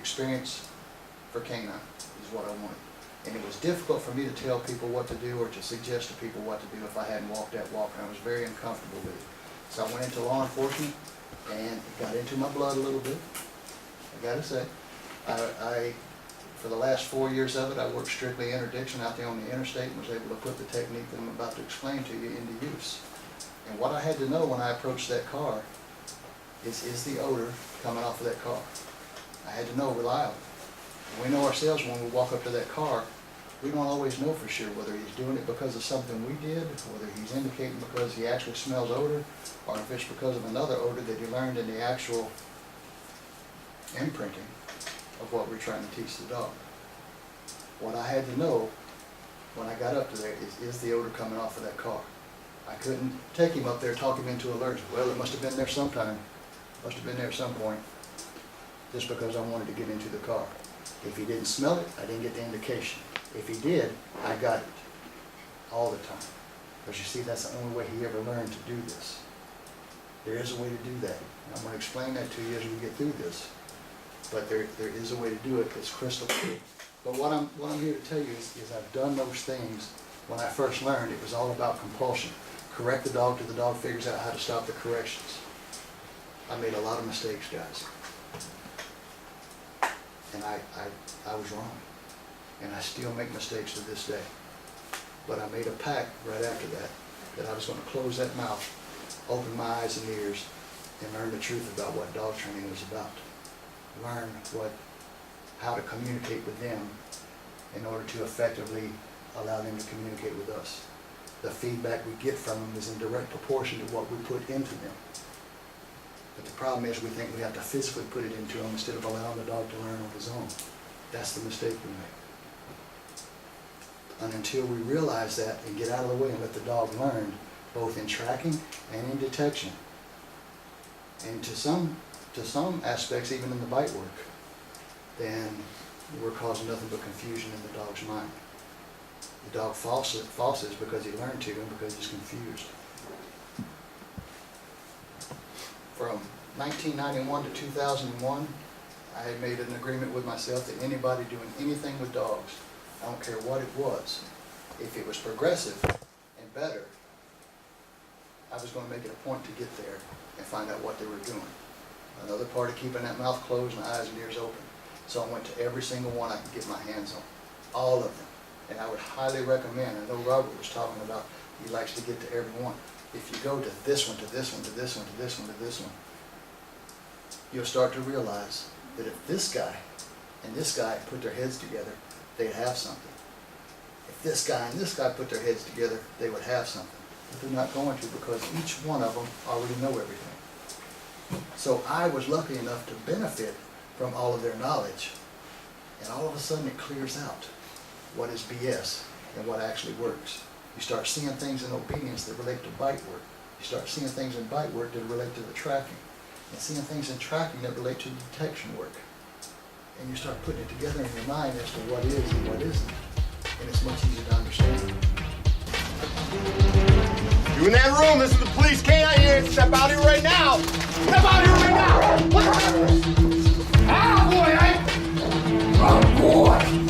experience for canine is what I wanted. And it was difficult for me to tell people what to do or to suggest to people what to do if I hadn't walked that walk, and I was very uncomfortable with it. So I went into law enforcement, and it got into my blood a little bit, I gotta say. For the last 4 years of it, I worked strictly interdiction out there on the interstate and was able to put the technique that I'm about to explain to you into use. And what I had to know when I approached that car is the odor coming off of that car. I had to know reliably. We know ourselves when we walk up to that car, we don't always know for sure whether he's doing it because of something we did, whether he's indicating because he actually smells odor, or if it's because of another odor that he learned in the actual imprinting of what we're trying to teach the dog. What I had to know when I got up to there is the odor coming off of that car. I couldn't take him up there, talk him into allergic. Well, it must have been there sometime, must have been there at some point, just because I wanted to get into the car. If he didn't smell it, I didn't get the indication. If he did, I got it all the time. Because you see, that's the only way he ever learned to do this. There is a way to do that. And I'm going to explain that to you as we get through this. But there is a way to do it that's crystal clear. But what I'm here to tell you is I've done those things. When I first learned, it was all about compulsion. Correct the dog till the dog figures out how to stop the corrections. I made a lot of mistakes, guys. And I was wrong. And I still make mistakes to this day. But I made a pact right after that I was going to close that mouth, open my eyes and ears, and learn the truth about what dog training was about. Learn how to communicate with them in order to effectively allow them to communicate with us. The feedback we get from them is in direct proportion to what we put into them. But the problem is we think we have to physically put it into them instead of allowing the dog to learn on his own. That's the mistake we make. And until we realize that and get out of the way and let the dog learn, both in tracking and in detection, and to some aspects even in the bite work, then we're causing nothing but confusion in the dog's mind. The dog falses because he learned to and because he's confused. From 1991 to 2001, I had made an agreement with myself that anybody doing anything with dogs, I don't care what it was, if it was progressive and better, I was going to make it a point to get there and find out what they were doing. Another part of keeping that mouth closed and the eyes and ears open. So I went to every single one I could get my hands on, all of them. And I would highly recommend, I know Robert was talking about, he likes to get to every one. If you go to this one, to this one, to this one, to this one, to this one, you'll start to realize that if this guy and this guy put their heads together, they'd have something. If this guy and this guy put their heads together, they would have something. But they're not going to, because each one of them already know everything. So I was lucky enough to benefit from all of their knowledge. And all of a sudden it clears out what is BS and what actually works. You start seeing things in obedience that relate to bite work. You start seeing things in bite work that relate to the tracking. And seeing things in tracking that relate to the detection work. And you start putting it together in your mind as to what is and what isn't. And it's much easier to understand. You in that room, this is the police canine here. Step out here right now. Step out here right now. Ah, boy, Oh, boy.